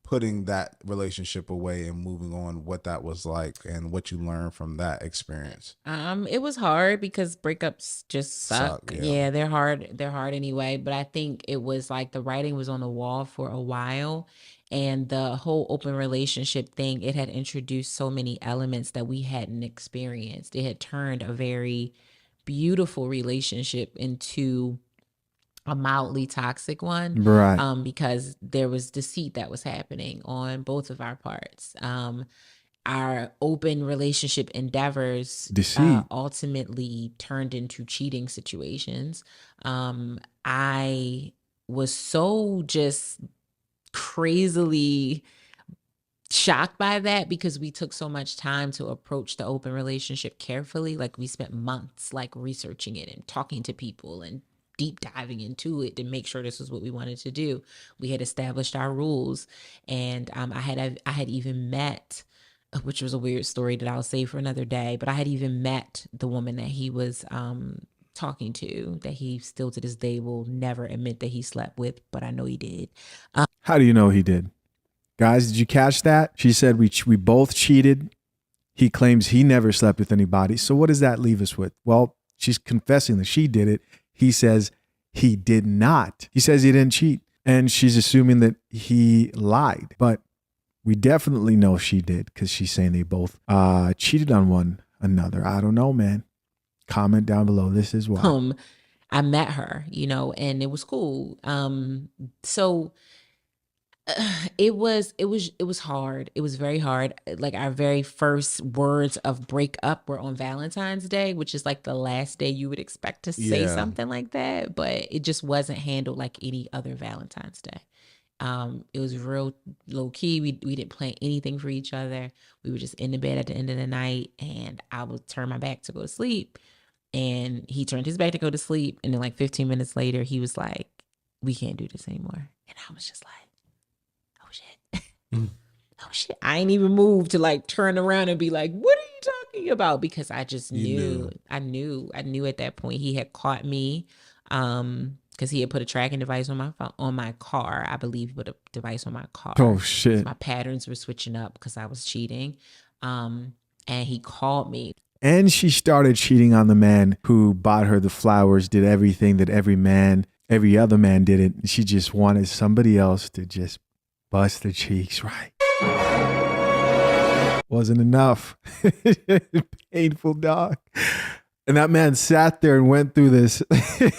putting that relationship away and moving on, what that was like and what you learned from that experience. It was hard because breakups just suck. Yeah, they're hard. They're hard anyway. But I think it was like the writing was on the wall for a while. And the whole open relationship thing, it had introduced so many elements that we hadn't experienced. It had turned a very beautiful relationship into a mildly toxic one. Right. Because there was deceit that was happening on both of our parts. Our open relationship endeavors ultimately turned into cheating situations. I was so just crazily shocked by that because we took so much time to approach the open relationship carefully. Like we spent months like researching it and talking to people and deep diving into it to make sure this was what we wanted to do. We had established our rules, and I had even met, which was a weird story that I'll save for another day, but I had even met the woman that he was talking to, that he still to this day will never admit that he slept with, but I know he did. How do you know he did? Guys, did you catch that? She said we both cheated. He claims he never slept with anybody. So what does that leave us with? Well, she's confessing that she did it. He says he did not. He says he didn't cheat. And she's assuming that he lied. But we definitely know she did because she's saying they both cheated on one another. I don't know, man. Comment down below. This is why. I met her, you know, and it was cool. So it was hard. It was very hard. Like our very first words of breakup were on Valentine's Day, which is like the last day you would expect to say something like that, but it just wasn't handled like any other Valentine's Day. It was real low key. We didn't plan anything for each other. We were just in the bed at the end of the night, and I would turn my back to go to sleep, and he turned his back to go to sleep, and then like 15 minutes later, he was like, "We can't do this anymore," and I was just like, "Oh shit." Oh shit. I ain't even moved to like turn around and be like, "What are you talking about?" Because I just knew. I knew at that point he had caught me. Because he had put a tracking device on my phone, on my car. I believe he put a device on my car. Oh shit. My patterns were switching up because I was cheating. And he called me. And she started cheating on the man who bought her the flowers, did everything that every other man did it. She just wanted somebody else to just bust the cheeks, right? Wasn't enough. Painful, dog. And that man sat there and went through this.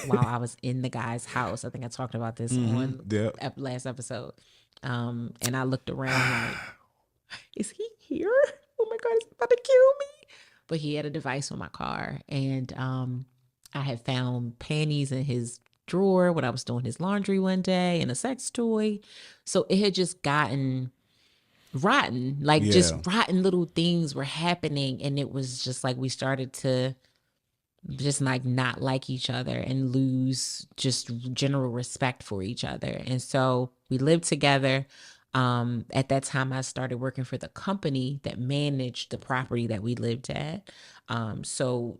While I was in the guy's house. I think I talked about this on last episode. And I looked around like, is he here? Oh my God, he's about to kill me. But he had a device on my car. And I had found panties in his drawer when I was doing his laundry one day and a sex toy. So it had just gotten rotten. Like just rotten little things were happening. And it was just like we started to just like not like each other and lose just general respect for each other. And so we lived together. At that time I started working for the company that managed the property that we lived at. So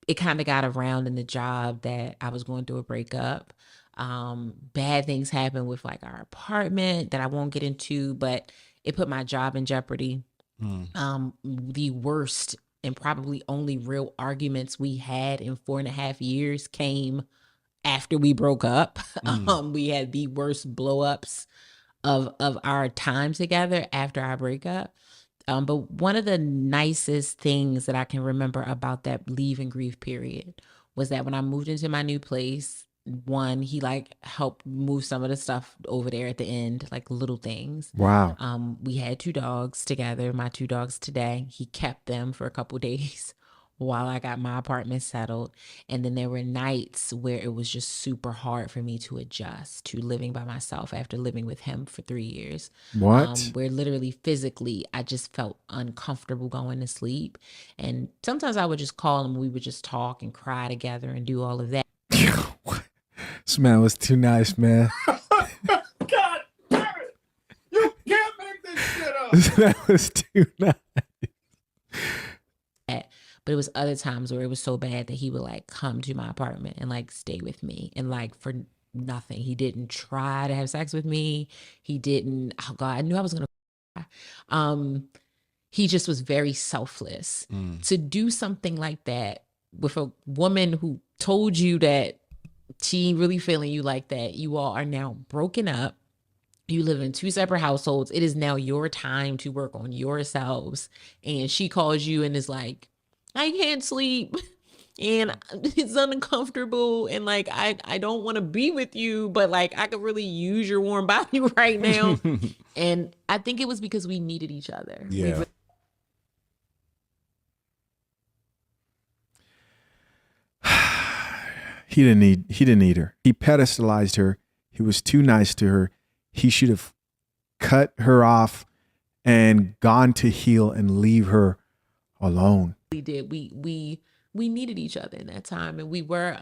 it kind of got around in the job that I was going through a breakup. Bad things happened with like our apartment that I won't get into, but it put my job in jeopardy. The worst and probably only real arguments we had in 4.5 years came after we broke up. We had the worst blowups of our time together after our breakup. But one of the nicest things that I can remember about that leave and grief period was that when I moved into my new place, one, he like helped move some of the stuff over there at the end, like little things. Wow. We had 2 dogs together, my 2 dogs today. He kept them for a couple days while I got my apartment settled. And then there were nights where it was just super hard for me to adjust to living by myself after living with him for 3 years. What? Where literally physically I just felt uncomfortable going to sleep. And sometimes I would just call him, we would just talk and cry together and do all of that. This man was too nice, man. God damn it! You can't make this shit up. That was too nice. But it was other times where it was so bad that he would like come to my apartment and like stay with me and like for nothing. He didn't try to have sex with me. He didn't, oh God, I knew I was gonna cry. He just was very selfless. To do something like that with a woman who told you that she ain't really feeling you like that. You all are now broken up. You live in 2 separate households. It is now your time to work on yourselves. And she calls you and is like, I can't sleep and it's uncomfortable. And like, I don't want to be with you, but like, I could really use your warm body right now. And I think it was because we needed each other. Yeah. He didn't need her. He pedestalized her. He was too nice to her. He should have cut her off and gone to heal and leave her alone. We did. We needed each other in that time, and we were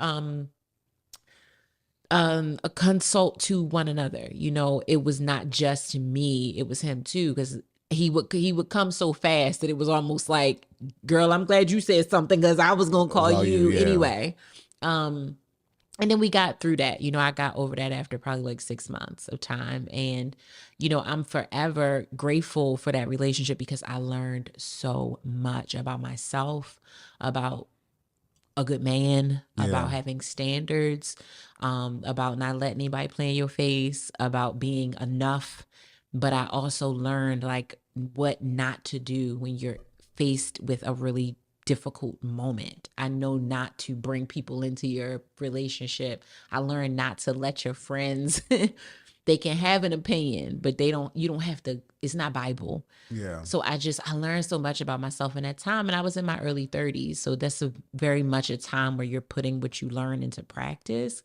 a consult to one another. You know, it was not just me, it was him too, because he would come so fast that it was almost like, girl, I'm glad you said something because I was gonna call you anyway. And then we got through that. You know, I got over that after probably like 6 months of time. And, you know, I'm forever grateful for that relationship because I learned so much about myself, about a good man, about having standards, about not letting anybody play in your face, about being enough. But I also learned like what not to do when you're faced with a really difficult moment. I know not to bring people into your relationship. I learned not to let your friends, they can have an opinion, but you don't have to, it's not Bible. Yeah. So I learned so much about myself in that time, and I was in my early 30s. So that's very much a time where you're putting what you learn into practice.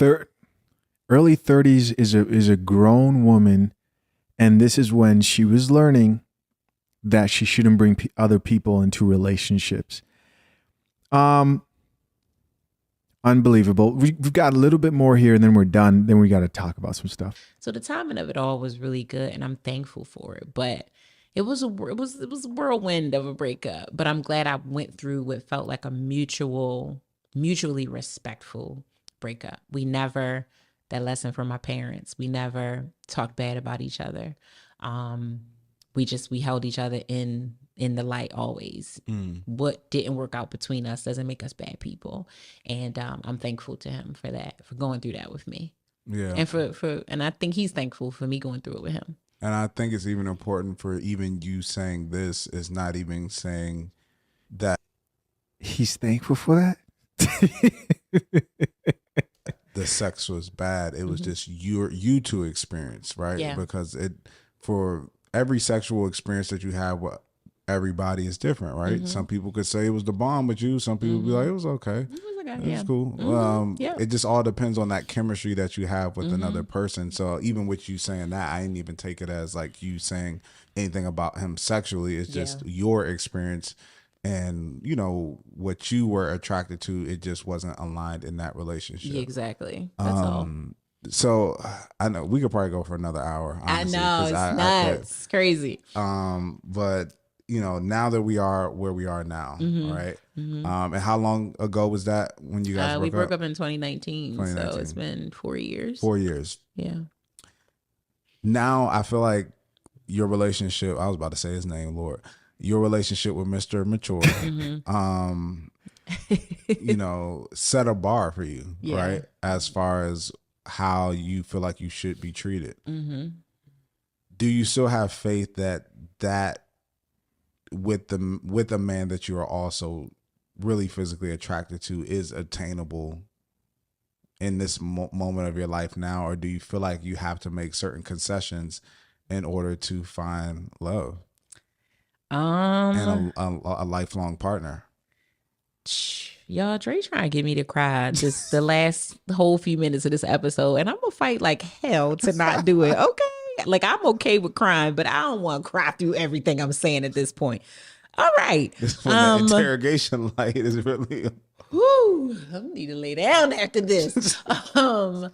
Early 30s is a grown woman, and this is when she was learning that she shouldn't bring other people into relationships. Unbelievable. We've got a little bit more here and then we're done. Then we got to talk about some stuff. So the timing of it all was really good and I'm thankful for it. But it was a whirlwind of a breakup. But I'm glad I went through what felt like a mutually respectful breakup. That lesson from my parents, we never talked bad about each other. We held each other in the light always. What didn't work out between us doesn't make us bad people. And I'm thankful to him for that, for going through that with me. Yeah. And and I think he's thankful for me going through it with him. And I think it's even important for even you saying this is not even saying that he's thankful for that. The sex was bad. It was just you to experience, right? Yeah. Because for every sexual experience that you have with everybody is different, right? Some people could say it was the bomb with you. Some people would be like, it was okay. It was cool. It just all depends on that chemistry that you have with another person. So even with you saying that, I didn't even take it as like you saying anything about him sexually. It's just your experience and, you know, what you were attracted to. It just wasn't aligned in that relationship. Yeah, exactly. That's all. So I know we could probably go for another hour. Honestly, I know, it's nuts. It's crazy. But now that we are where we are now, right? And how long ago was that when you guys broke up? We broke up in 2019, so it's been 4 years. 4 years. Yeah. Now I feel like your relationship, I was about to say his name, Lord, your relationship with Mr. Mature, set a bar for you, right? As far as how you feel like you should be treated. Do you still have faith that with a man that you are also really physically attracted to is attainable in this moment of your life now, or do you feel like you have to make certain concessions in order to find love and a lifelong partner? Y'all, Dre trying to get me to cry just the whole few minutes of this episode, and I'm gonna fight like hell to not do it. Okay, like I'm okay with crying, but I don't want to cry through everything I'm saying at this point. All right, this one, the interrogation light is really. Whoo, I need to lay down after this. So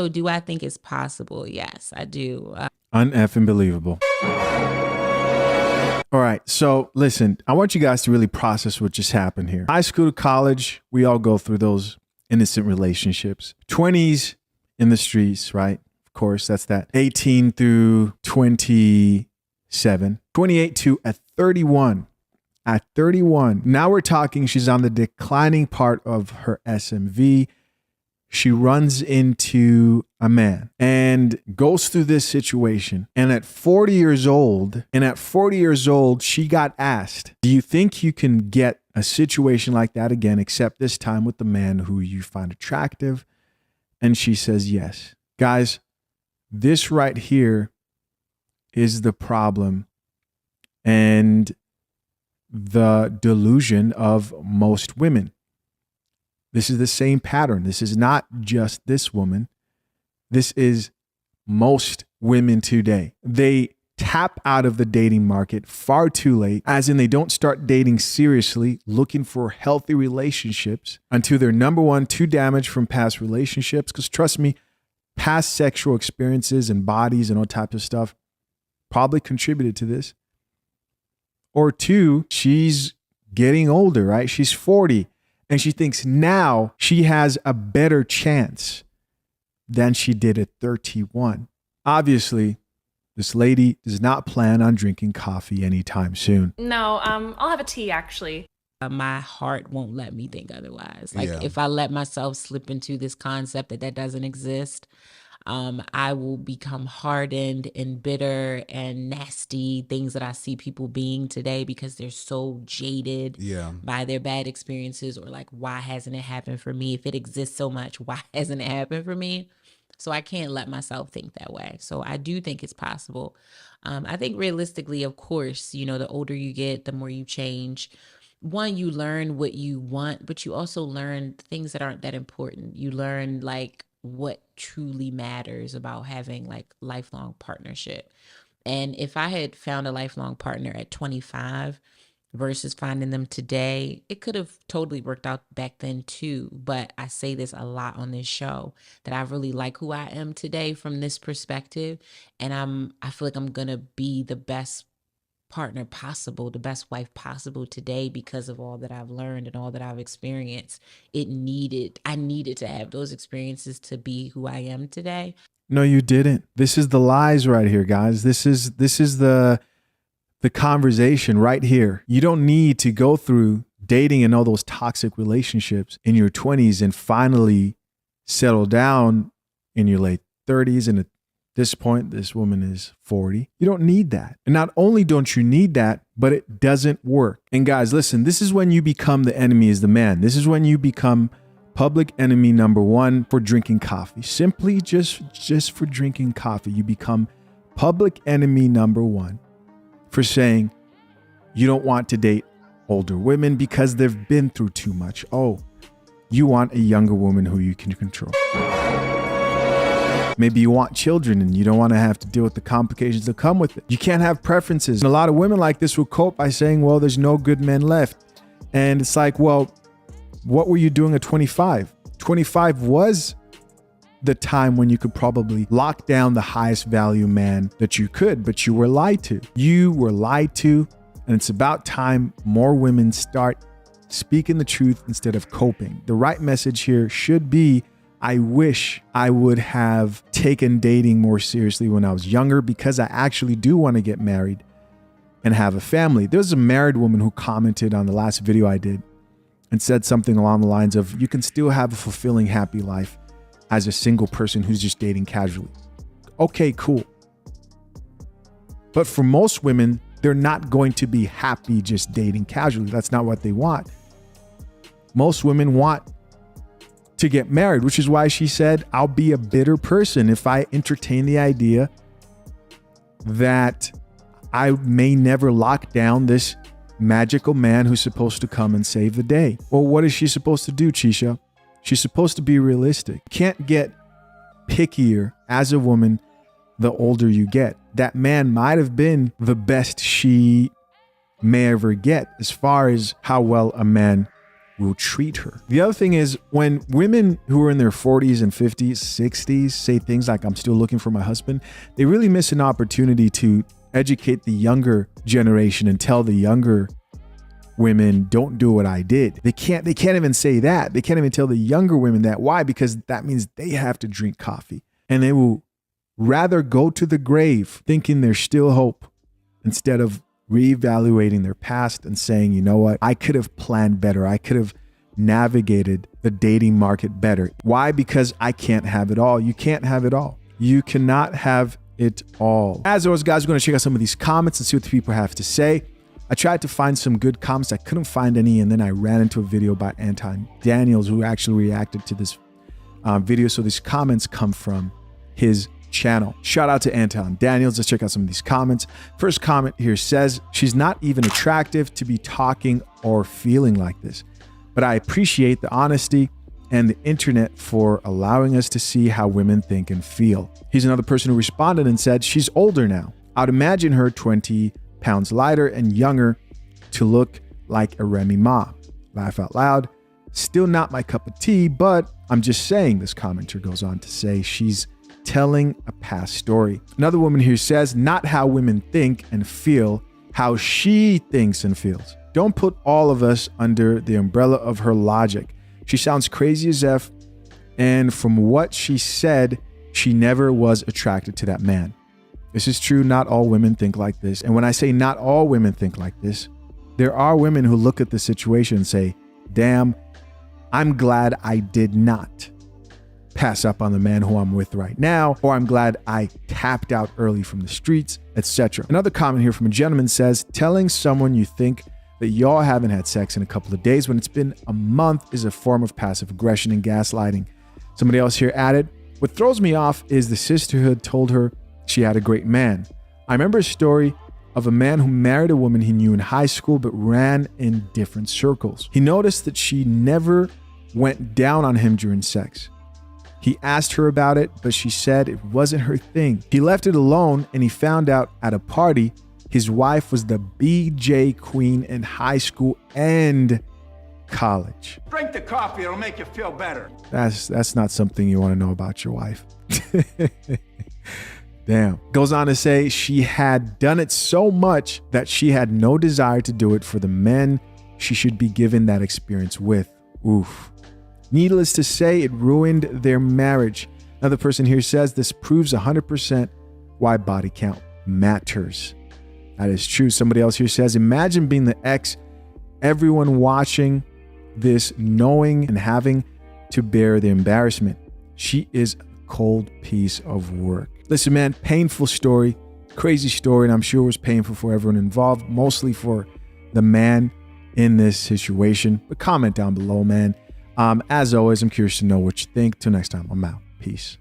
do I think it's possible? Yes, I do. Uneffing believable. All right. So listen, I want you guys to really process what just happened here. High school to college, we all go through those innocent relationships. 20s in the streets, right? Of course, that's that. 18 through 27. 28 to at 31. At 31, now we're talking, she's on the declining part of her SMV. She runs into a man and goes through this situation. And at 40 years old, she got asked, do you think you can get a situation like that again, except this time with the man who you find attractive? And she says, yes. Guys, this right here is the problem. And the delusion of most women. This is the same pattern. This is not just this woman. This is most women today. They tap out of the dating market far too late, as in they don't start dating seriously, looking for healthy relationships until they're number one, too damaged from past relationships. Because trust me, past sexual experiences and bodies and all types of stuff probably contributed to this. Or two, she's getting older, right? She's 40 and she thinks now she has a better chance than she did at 31. Obviously, this lady does not plan on drinking coffee anytime soon. No, I'll have a tea actually. My heart won't let me think otherwise. If I let myself slip into this concept that doesn't exist, I will become hardened and bitter and nasty, things that I see people being today because they're so jaded by their bad experiences, or like, why hasn't it happened for me? If it exists so much, why hasn't it happened for me? So I can't let myself think that way. So I do think it's possible. I think realistically, of course, the older you get, the more you change. One, you learn what you want, but you also learn things that aren't that important. You learn like what truly matters about having like lifelong partnership. And if I had found a lifelong partner at 25 versus finding them today, it could have totally worked out back then too. But I say this a lot on this show, that I really like who I am today from this perspective. And I feel like I'm gonna be the best partner possible, the best wife possible today because of all that I've learned and all that I've experienced. I needed to have those experiences to be who I am today. No, you didn't. This is the lies right here, guys. This is the conversation right here. You don't need to go through dating and all those toxic relationships in your 20s and finally settle down in your late 30s. And at this point, this woman is 40. You don't need that. And not only don't you need that, but it doesn't work. And guys, listen, this is when you become the enemy is the man. This is when you become public enemy number one for drinking coffee. Simply just for drinking coffee, you become public enemy number one for saying you don't want to date older women because they've been through too much. Oh, you want a younger woman who you can control. Maybe you want children and you don't want to have to deal with the complications that come with it. You can't have preferences. And a lot of women like this will cope by saying, well, there's no good men left. And it's like, well, what were you doing at 25? 25 was the time when you could probably lock down the highest value man that you could, but you were lied to. You were lied to, and it's about time more women start speaking the truth instead of coping. The right message here should be, I wish I would have taken dating more seriously when I was younger, because I actually do want to get married and have a family. There's a married woman who commented on the last video I did and said something along the lines of, you can still have a fulfilling, happy life as a single person who's just dating casually. Okay, cool. But for most women, they're not going to be happy just dating casually. That's not what they want. Most women want to get married, which is why she said, I'll be a bitter person if I entertain the idea that I may never lock down this magical man who's supposed to come and save the day. Well, what is she supposed to do, Chisha? She's supposed to be realistic. Can't get pickier as a woman the older you get. That man might have been the best she may ever get as far as how well a man will treat her. The other thing is, when women who are in their 40s and 50s, 60s say things like, I'm still looking for my husband, they really miss an opportunity to educate the younger generation and tell the younger women, don't do what I did. They can't even say that. They can't even tell the younger women that. Why? Because that means they have to drink coffee, and they will rather go to the grave thinking there's still hope instead of reevaluating their past and saying, you know what? I could have planned better. I could have navigated the dating market better. Why? Because I can't have it all. You can't have it all. You cannot have it all. As always, guys, we're going to check out some of these comments and see what the people have to say. I tried to find some good comments. I couldn't find any. And then I ran into a video by Anton Daniels, who actually reacted to this video. So these comments come from his channel. Shout out to Anton Daniels. Let's check out some of these comments. First comment here says, she's not even attractive to be talking or feeling like this, but I appreciate the honesty and the internet for allowing us to see how women think and feel. He's another person who responded and said, she's older now. I'd imagine her 20 pounds lighter and younger to look like a Remy Ma. Laugh out loud. Still not my cup of tea, but I'm just saying. This commenter goes on to say she's telling a past story. Another woman here says, not how women think and feel, how she thinks and feels. Don't put all of us under the umbrella of her logic. She sounds crazy as F, and from what she said, she never was attracted to that man. This is true. Not all women think like this. And when I say not all women think like this, there are women who look at the situation and say, damn, I'm glad I did not pass up on the man who I'm with right now, or I'm glad I tapped out early from the streets, etc. Another comment here from a gentleman says, telling someone you think that y'all haven't had sex in a couple of days when it's been a month is a form of passive aggression and gaslighting. Somebody else here added, what throws me off is the sisterhood told her she had a great man. I remember a story of a man who married a woman he knew in high school but ran in different circles. He noticed that she never went down on him during sex. He asked her about it, but she said it wasn't her thing. He left it alone, and he found out at a party his wife was the BJ queen in high school and college. Drink the coffee, it'll make you feel better. That's not something you want to know about your wife. Damn. Goes on to say she had done it so much that she had no desire to do it for the men she should be given that experience with. Oof. Needless to say, it ruined their marriage. Another person here says this proves 100% why body count matters. That is true. Somebody else here says, imagine being the ex, everyone watching this, knowing and having to bear the embarrassment. She is a cold piece of work. Listen, man, painful story, crazy story, and I'm sure it was painful for everyone involved, mostly for the man in this situation. But comment down below, man. As always, I'm curious to know what you think. Till next time, I'm out. Peace.